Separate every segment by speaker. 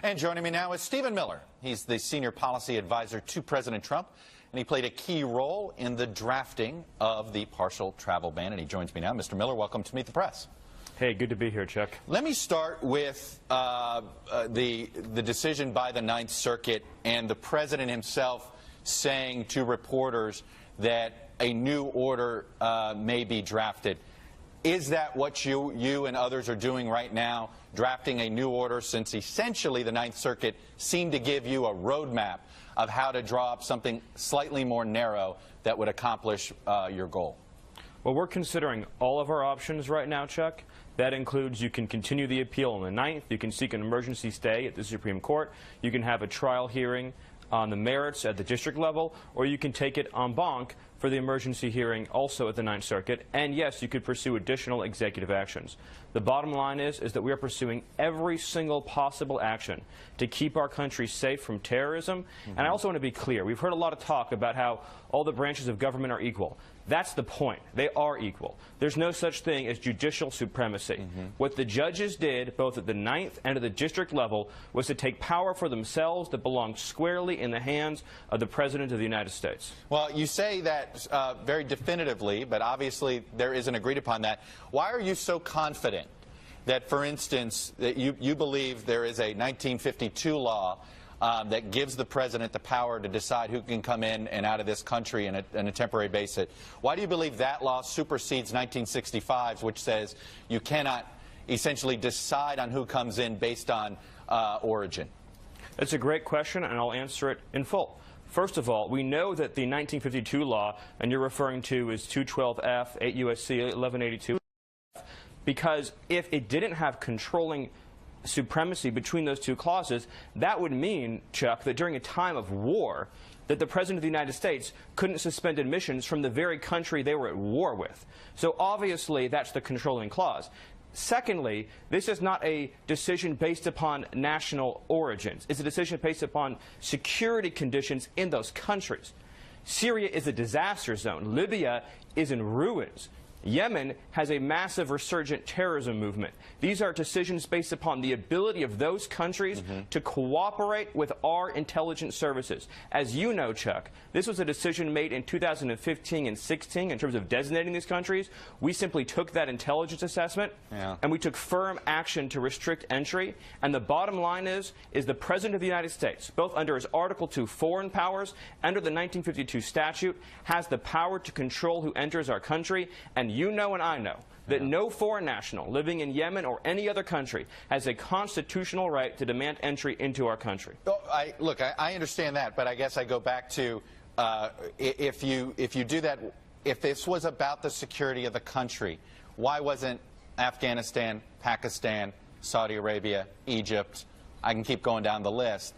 Speaker 1: And joining me now is Stephen Miller. He's the senior policy advisor to President Trump, and he played a key role in the drafting of the partial travel ban. And he joins me now. Mr. Miller, welcome to Meet the Press.
Speaker 2: Hey, good to be here, Chuck.
Speaker 1: Let me start with the decision by the Ninth Circuit and the president himself saying to reporters that a new order may be drafted. Is that what you and others are doing right now, drafting a new order, since essentially the Ninth Circuit seemed to give you a roadmap of how to draw up something slightly more narrow that would accomplish your goal?
Speaker 2: Well, we're considering all of our options right now, Chuck. That includes you can continue the appeal on the 9th, you can seek an emergency stay at the Supreme Court, you can have a trial hearing on the merits at the district level, or you can take it en banc for the emergency hearing also at the Ninth Circuit. And yes, you could pursue additional executive actions. The bottom line is that we are pursuing every single possible action to keep our country safe from terrorism. And I also want to be clear. We've heard a lot of talk about how all the branches of government are equal. That's the point. They are equal. There's no such thing as judicial supremacy. What the judges did, both at the Ninth and at the district level, was to take power for themselves that belonged squarely in the hands of the President of the United States.
Speaker 1: Well, you say that very definitively, but obviously there isn't agreed upon that. Why are you so confident that, for instance, that you believe there is a 1952 law that gives the president the power to decide who can come in and out of this country on a temporary basis? Why do you believe that law supersedes 1965's, which says you cannot essentially decide on who comes in based on origin?
Speaker 2: That's a great question, and I'll answer it in full. First of all, we know that the 1952 law, and you're referring to, is 212F, 8 U.S.C. 1182, because if it didn't have controlling supremacy between those two clauses, that would mean, Chuck, that during a time of war, that the President of the United States couldn't suspend admissions from the very country they were at war with. So obviously, that's the controlling clause. Secondly, this is not a decision based upon national origins. It's a decision based upon security conditions in those countries. Syria is a disaster zone. Libya is in ruins. Yemen has a massive resurgent terrorism movement. These are decisions based upon the ability of those countries to cooperate with our intelligence services. As you know, Chuck, this was a decision made in 2015 and 16 in terms of designating these countries. We simply took that intelligence assessment and we took firm action to restrict entry. And the bottom line is the President of the United States, both under his Article 2 foreign powers, under the 1952 statute, has the power to control who enters our country. And you know and I know that no foreign national living in Yemen or any other country has a constitutional right to demand entry into our country.
Speaker 1: Look, I understand that, but I guess I go back to if you do that, if this was about the security of the country, why wasn't Afghanistan, Pakistan, Saudi Arabia, Egypt, I can keep going down the list,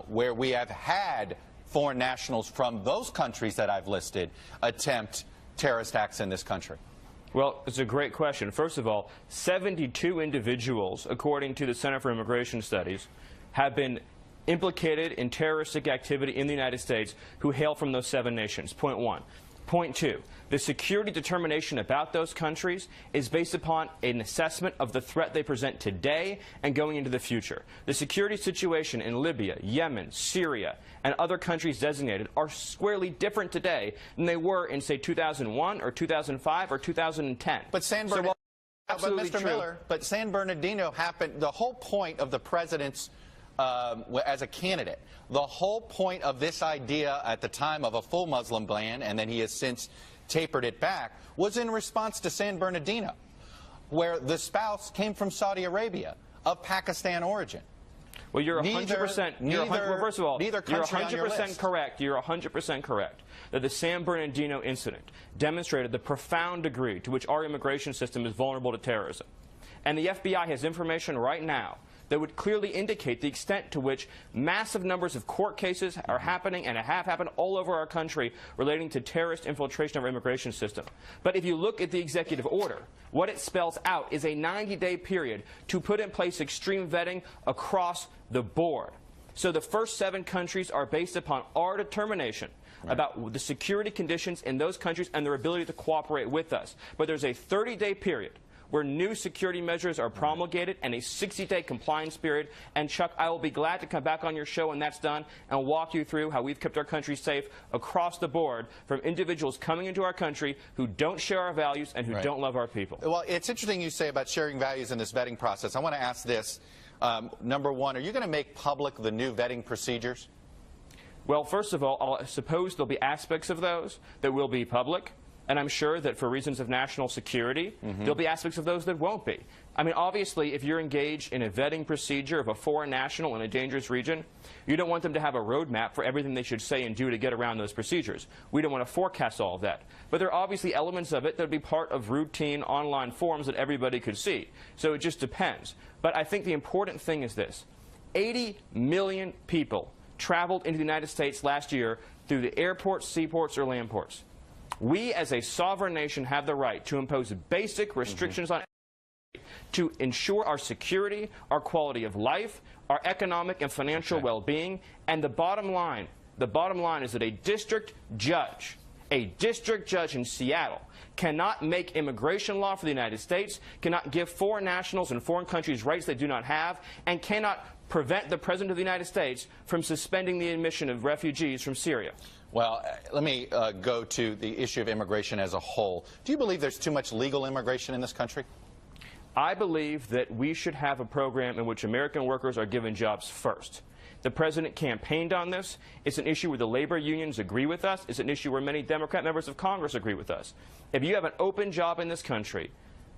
Speaker 1: where we have had foreign nationals from those countries that I've listed attempt terrorist acts in this country?
Speaker 2: Well, it's a great question. First of all, 72 individuals, according to the Center for Immigration Studies, have been implicated in terroristic activity in the United States who hail from those 7 nations. Point one. Point two, the security determination about those countries is based upon an assessment of the threat they present today and going into the future. The security situation in Libya, Yemen, Syria, and other countries designated are squarely different today than they were in, say, 2001 or 2005 or 2010.
Speaker 1: But San Bernardino happened. The whole point of the president's as a candidate, the whole point of this idea at the time of a full Muslim ban, and then he has since tapered it back, was in response to San Bernardino, where the spouse came from Saudi Arabia of Pakistan origin.
Speaker 2: Well, you're 100%. First of all, you're
Speaker 1: 100%
Speaker 2: correct. You're 100% correct that the San Bernardino incident demonstrated the profound degree to which our immigration system is vulnerable to terrorism. And the FBI has information right now that would clearly indicate the extent to which massive numbers of court cases are happening and have happened all over our country relating to terrorist infiltration of our immigration system. But if you look at the executive order, what it spells out is a 90-day period to put in place extreme vetting across the board. So the first 7 countries are based upon our determination about the security conditions in those countries and their ability to cooperate with us. But there's a 30-day period where new security measures are promulgated and a 60-day compliance period. And Chuck, I will be glad to come back on your show when that's done and walk you through how we've kept our country safe across the board from individuals coming into our country who don't share our values and who don't love our people.
Speaker 1: Well, it's interesting you say about sharing values in this vetting process. I want to ask this. Number one, are you going to make public the new vetting procedures?
Speaker 2: Well, first of all, I suppose there'll be aspects of those that will be public, and I'm sure that for reasons of national security, there'll be aspects of those that won't be. I mean, obviously, if you're engaged in a vetting procedure of a foreign national in a dangerous region, you don't want them to have a roadmap for everything they should say and do to get around those procedures. We don't want to forecast all of that. But there are obviously elements of it that would be part of routine online forms that everybody could see. So it just depends. But I think the important thing is this. 80 million people traveled into the United States last year through the airports, seaports, or land ports. We, as a sovereign nation, have the right to impose basic restrictions on to ensure our security, our quality of life, our economic and financial well-being. And the bottom line is that a district judge in Seattle cannot make immigration law for the United States, cannot give foreign nationals in foreign countries rights they do not have, and cannot prevent the President of the United States from suspending the admission of refugees from Syria.
Speaker 1: Well, let me go to the issue of immigration as a whole. Do you believe there's too much legal immigration in this country?
Speaker 2: I believe that we should have a program in which American workers are given jobs first. The President campaigned on this. It's an issue where the labor unions agree with us. It's an issue where many Democrat members of Congress agree with us. If you have an open job in this country,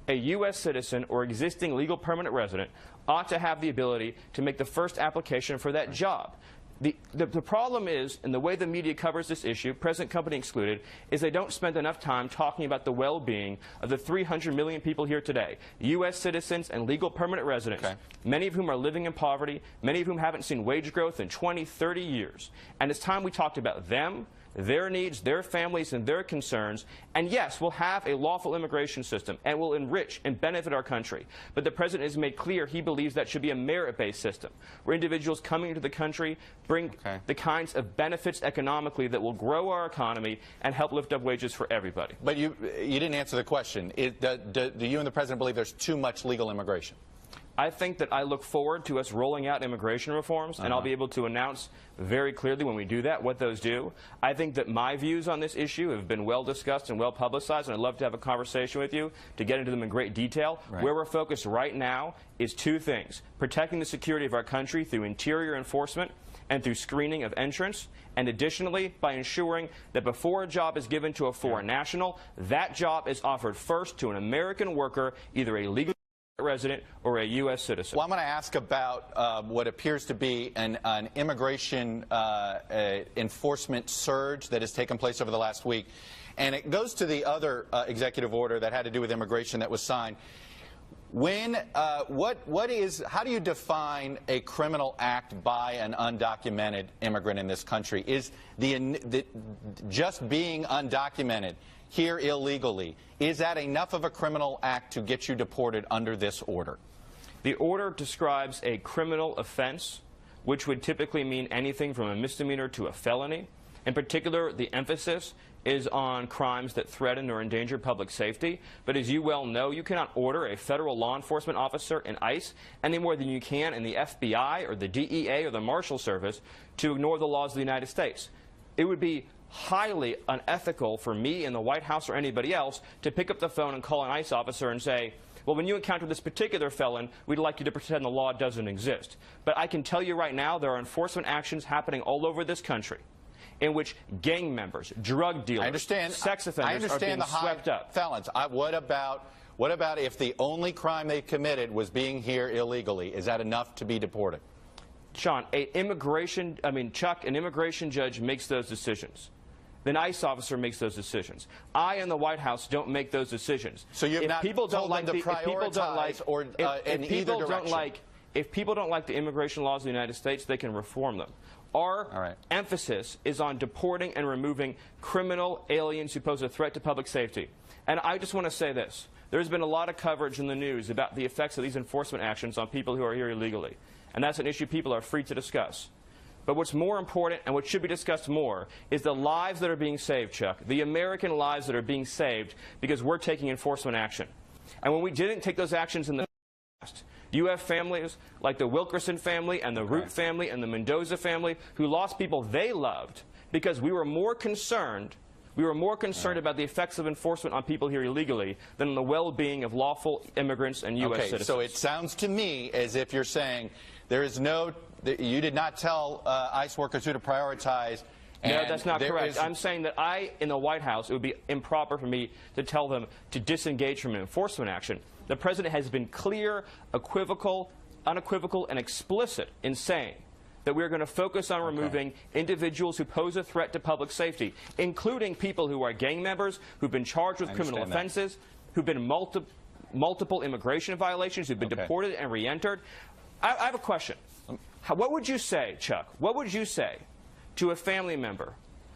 Speaker 2: a U.S. citizen or existing legal permanent resident ought to have the ability to make the first application for that job. The problem is, and the way the media covers this issue, present company excluded, is they don't spend enough time talking about the well-being of the 300 million people here today, U.S. citizens and legal permanent residents, many of whom are living in poverty, many of whom haven't seen wage growth in 20, 30 years. And it's time we talked about them, their needs, their families, and their concerns. And yes, we'll have a lawful immigration system, and will enrich and benefit our country. But the President has made clear he believes that should be a merit-based system, where individuals coming into the country bring the kinds of benefits economically that will grow our economy and help lift up wages for everybody.
Speaker 1: But you didn't answer the question. Do you and the President believe there's too much legal immigration?
Speaker 2: I think that I look forward to us rolling out immigration reforms, and I'll be able to announce very clearly when we do that what those do. I think that my views on this issue have been well discussed and well publicized, and I'd love to have a conversation with you to get into them in great detail. Where we're focused right now is two things: protecting the security of our country through interior enforcement and through screening of entrance, and additionally by ensuring that before a job is given to a foreign national, that job is offered first to an American worker, either a legal resident or a U.S. citizen.
Speaker 1: Well, I'm going to ask about what appears to be an immigration enforcement surge that has taken place over the last week. And it goes to the other executive order that had to do with immigration that was signed. How do you define a criminal act by an undocumented immigrant in this country? Is just being undocumented here illegally, is that enough of a criminal act to get you deported under this order?
Speaker 2: The order describes a criminal offense, which would typically mean anything from a misdemeanor to a felony. In particular, the emphasis is on crimes that threaten or endanger public safety. But as you well know, you cannot order a federal law enforcement officer in ICE any more than you can in the FBI or the DEA or the Marshal Service to ignore the laws of the United States. It would be highly unethical for me in the White House or anybody else to pick up the phone and call an ICE officer and say, well, when you encounter this particular felon, we'd like you to pretend the law doesn't exist. But I can tell you right now there are enforcement actions happening all over this country in which gang members, drug dealers, sex offenders are being swept up.
Speaker 1: Felons. What about if the only crime they committed was being here illegally? Is that enough to be deported?
Speaker 2: Sean, Chuck, an immigration judge makes those decisions. An ICE officer makes those decisions. I in the White House don't make those decisions.
Speaker 1: So you've not told them to prioritize or in either direction?
Speaker 2: If people don't like the immigration laws of the United States, they can reform them. Our emphasis is on deporting and removing criminal aliens who pose a threat to public safety. And I just want to say this. There's been a lot of coverage in the news about the effects of these enforcement actions on people who are here illegally. And that's an issue people are free to discuss. But what's more important, and what should be discussed more, is the lives that are being saved, Chuck. The American lives that are being saved because we're taking enforcement action. And when we didn't take those actions in the past, you have families like the Wilkerson family and the Root family and the Mendoza family who lost people they loved because we were more concerned about the effects of enforcement on people here illegally than on the well-being of lawful immigrants and U.S. citizens.
Speaker 1: So it sounds to me as if you're saying there is you did not tell ICE workers who to prioritize.
Speaker 2: No, that's not correct. I'm saying that in the White House, it would be improper for me to tell them to disengage from enforcement action. The President has been clear, unequivocal, and explicit in saying that we're going to focus on removing individuals who pose a threat to public safety, including people who are gang members, who've been charged with criminal offenses, who've been multiple immigration violations, who've been deported and re-entered. I have a question. What would you say, Chuck? What would you say to a family member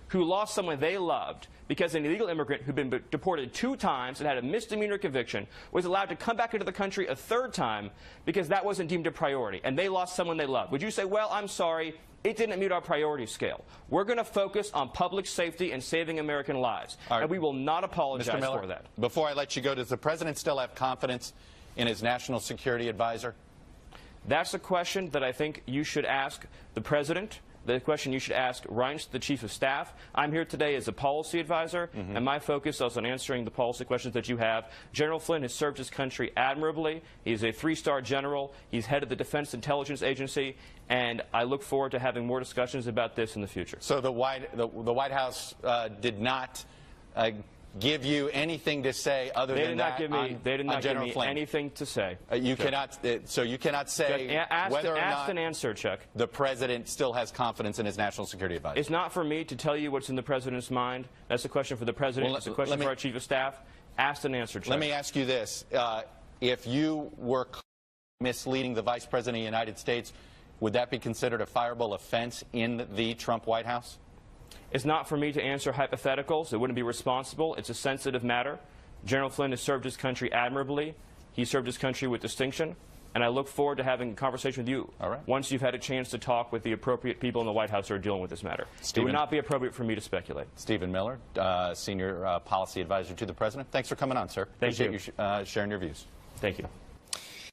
Speaker 2: who lost someone they loved because an illegal immigrant who'd been deported 2 times and had a misdemeanor conviction was allowed to come back into the country a 3rd time because that wasn't deemed a priority and they lost someone they loved? Would you say, well, I'm sorry, it didn't meet our priority scale. We're going to focus on public safety and saving American lives, and we will not apologize for that.
Speaker 1: Before I let you go, does the President still have confidence in his national security advisor?
Speaker 2: That's a question that I think you should ask the President. The question you should ask Reince, the Chief of Staff. I'm here today as a policy advisor, and my focus is on answering the policy questions that you have. General Flynn has served his country admirably. He's a 3-star general. He's head of the Defense Intelligence Agency, and I look forward to having more discussions about this in the future. So
Speaker 1: the White House did not give you anything to say other than that?
Speaker 2: They did not give me anything to say.
Speaker 1: You cannot say whether or not
Speaker 2: and answer, Chuck.
Speaker 1: The President still has confidence in his national security advisor.
Speaker 2: It's not for me to tell you what's in the President's mind. That's a question for the President. It's a question for our Chief of Staff. Asked and answered, Chuck.
Speaker 1: Let me ask you this. If you were misleading the Vice President of the United States, would that be considered a fireable offense in the Trump White House?
Speaker 2: It's not for me to answer hypotheticals. It wouldn't be responsible. It's a sensitive matter. General Flynn has served his country admirably. He served his country with distinction. And I look forward to having a conversation with you once you've had a chance to talk with the appropriate people in the White House who are dealing with this matter. It would not be appropriate for me to speculate.
Speaker 1: Stephen Miller, Senior Policy Advisor to the President. Thanks for coming on, sir.
Speaker 2: Thank you.
Speaker 1: Appreciate you sharing your views.
Speaker 2: Thank you.